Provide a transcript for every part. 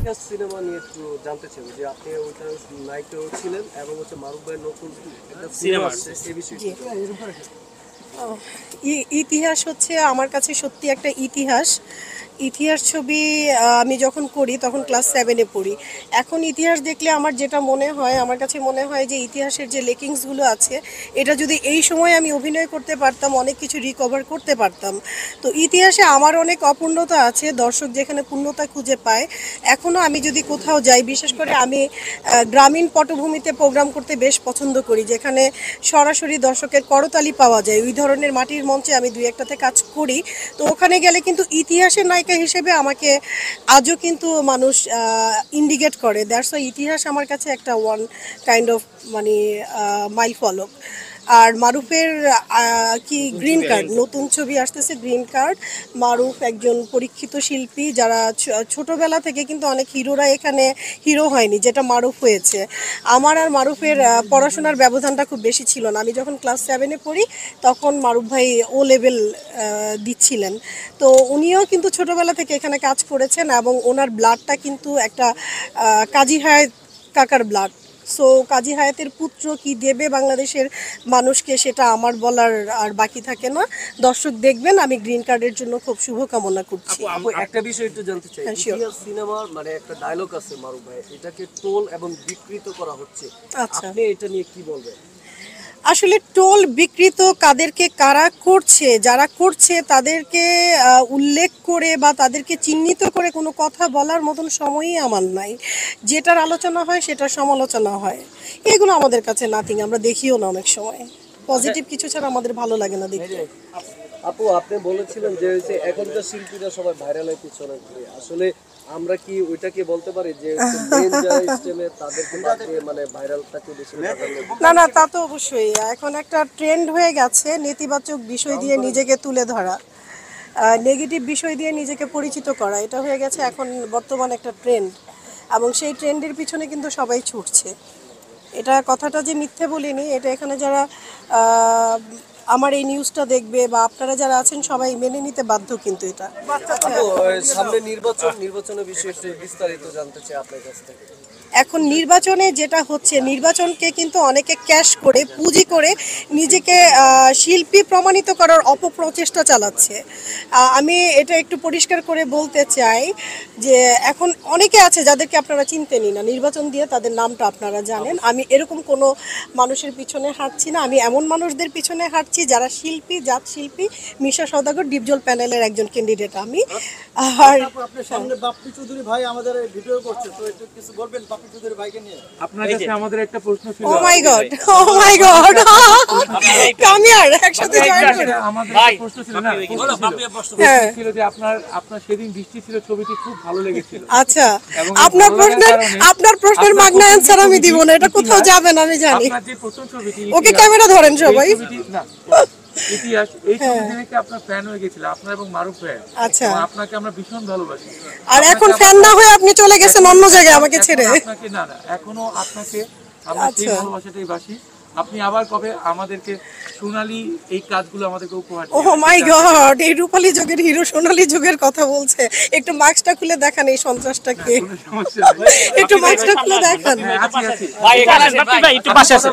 ইতিহাস সিনেমা নিয়ে একটু জানতে চাই যে আপনি ওইটার নায়িকাও ছিলেন এবং হচ্ছে মারুফ ভাইয়ের নতুন একটা সিনেমা আসছে এই বিষয়ে ইতিহাস হচ্ছে আমার কাছে সত্যি একটা ইতিহাস। ইতিহাস ছবি আমি যখন করি তখন ক্লাস 7-এ পড়ি। এখন ইতিহাস দেখলে আমার যেটা মনে হয়, আমার কাছে মনে হয় যে ইতিহাসের যে লেকিংসগুলো আছে, এটা যদি এই সময় আমি অভিনয় করতে পারতাম, অনেক কিছু রিকভার করতে পারতাম। তো ইতিহাসে আমার অনেক অপূর্ণতা আছে, দর্শক যেখানে পূর্ণতা খুঁজে পায়। এখনও আমি যদি কোথাও যাই, বিশেষ করে আমি গ্রামীণ পটভূমিতে প্রোগ্রাম করতে বেশ পছন্দ করি, যেখানে সরাসরি দর্শকের করতালি পাওয়া যায়। ওই ধরনের মাটির মঞ্চে আমি দুই একটাতে কাজ করি। তো ওখানে গেলে কিন্তু ইতিহাসের নায়িকা হিসেবে আমাকে আজও কিন্তু মানুষ ইন্ডিকেট করে। দ্যাটস ওয়াই ইতিহাস আমার কাছে একটা ওয়ান কাইন্ড অফ মানে মাইল ফলক। আর মারুফের কি গ্রিন কার্ড, নতুন ছবি আসতেছে গ্রিন কার্ড। মারুফ একজন পরীক্ষিত শিল্পী, যারা ছোটবেলা থেকে কিন্তু অনেক হিরোরা এখানে হিরো হয়নি, যেটা মারুফ হয়েছে। আমার আর মারুফের পড়াশোনার ব্যবধানটা খুব বেশি ছিল না। আমি যখন ক্লাস 7-এ পড়ি তখন মারুফ ভাই ও লেভেল দিচ্ছিলেন। তো উনিও কিন্তু ছোটবেলা থেকে এখানে কাজ করেছেন এবং ওনার ব্লাডটা কিন্তু একটা কাজী হায়াত কাকার ব্লাড। সো কাজী হায়াতের পুত্র কি দেবে বাংলাদেশের মানুষকে, সেটা আমার বলার আর বাকি থাকে না। দর্শক দেখবেন, আমি গ্রিন কার্ডের জন্য খুব শুভকামনা করছি। আপু একটা বিষয় একটু জানতে চাই, ইতিহাস সিনেমার মানে একটা ডায়লগ আছে মারুফ ভাই, এটাকে ট্রোল এবং বিকৃত করা হচ্ছে। আচ্ছা, আপনি এটা নিয়ে কি বলবেন? আসলে টোল বিকৃত কাদেরকে কারা করছে, যারা করছে তাদেরকে উল্লেখ করে বা তাদেরকে চিহ্নিত করে কোনো কথা বলার মতন সময়ই আমার নাই। যেটার আলোচনা হয় সেটার সমালোচনা হয়, এগুলো আমাদের কাছে নাথিং। আমরা দেখিও না, অনেক সময় পজিটিভ কিছু ছাড়া আমাদের ভালো লাগে না দেখতে। আপু আপনি বলেছিলেন যে হচ্ছে এখনকার শিল্পীরা সবাই ভাইরালের পিছনে ঘুরে, আসলে আমরা কি ওইটাকে বলতে পারি যে তাদেরকে মানে ভাইরালটাকে বেশি না না, তা তো অবশ্যই। এখন একটা ট্রেন্ড হয়ে গেছে নেতিবাচক বিষয় দিয়ে নিজেকে তুলে ধরা, নেগেটিভ বিষয় দিয়ে নিজেকে পরিচিত করা। এটা হয়ে গেছে এখন বর্তমান একটা ট্রেন্ড, এবং সেই ট্রেন্ডের পিছনে কিন্তু সবাই ছুটছে। এটা কথাটা যে মিথ্যে বলিনি, এটা এখানে যারা আমার এই নিউজটা দেখবে বা আপনারা যারা আছেন সবাই মেনে নিতে বাধ্য। কিন্তু এটা সামনে নির্বাচনের বিষয়ে বিস্তারিত জানতে চাই আপনার কাছ থেকে। এখন নির্বাচনে যেটা হচ্ছে, নির্বাচনকে কিন্তু অনেকে ক্যাশ করে পুঁজি করে নিজেকে শিল্পী প্রমাণিত করার অপপ্রচেষ্টা চালাচ্ছে। আমি এটা একটু পরিষ্কার করে বলতে চাই যে এখন অনেকে আছে যাদেরকে আপনারা চিনতেনই না, নির্বাচন দিয়ে তাদের নামটা আপনারা জানেন। আমি এরকম কোনো মানুষের পিছনে হাঁটছি না। আমি এমন মানুষদের পিছনে হাঁটছি যারা শিল্পী, জাত শিল্পী। মিশা সওদাগর ডিপজল প্যানেলের একজন ক্যান্ডিডেট আমি। আর আপনার সামনে বাপ্পি চৌধুরী ভাই আমাদের ভিডিও করছে, তো একটু কিছু বলবেন বাপ্পি চৌধুরী ভাইকে নিয়ে? আপনার কাছে আমাদের একটা প্রশ্ন ছিল। Oh my god, oh my god, come here, একসাথে জয়েন করি। আমাদের একটা প্রশ্ন ছিল না, প্রশ্ন ছিল যে আপনার সেদিন বৃষ্টি ছিল ছবিটি খুব ভালো লেগেছিল। আচ্ছা, আপনার প্রশ্নের মাগনা অ্যানসার আমি দিব না, এটা কোথাও যাবে না আমি জানি। আপনার যে প্রথম ছবিটি, ওকে ক্যামেরা ধরেন সবাই। না ইতিহাস, এই ছবিটি দেখে আপনার ফ্যান হয়ে গেছিল, আপনার এবং মারুফ ভাই। আচ্ছা, আপনাকে আমরা ভীষণ ভালোবাসি। আর এখন ফ্যান না হয়ে আপনি চলে গেছেন অন্য জায়গায় আমাকে ছেড়ে। আপনাকে না না, এখনো আপনাকে আমরা সেই ভালোবাসাটাই বাসি। আপনি আবার কবে আমাদেরকে সোনালী এই কাজগুলো আমাদেরকে উপহার দিন। ও মাই গড, এই রূপালী যুগের হিরো সোনালী যুগের কথা বলছে। একটু মাস্কটা খুলে দেখান এই সন্ত্রাসটাকে, একটু মাস্কটা খুলে দেখান। ভাই এখানে আসেন, বাপ্পি ভাই একটু পাশে আসেন।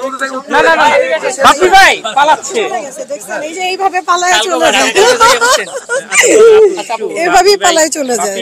না না না, বাপ্পি ভাই পালাচ্ছে। দেখছেন, এই যে এইভাবে পালায় চলে যায়, এইভাবেই পালায় চলে যায়।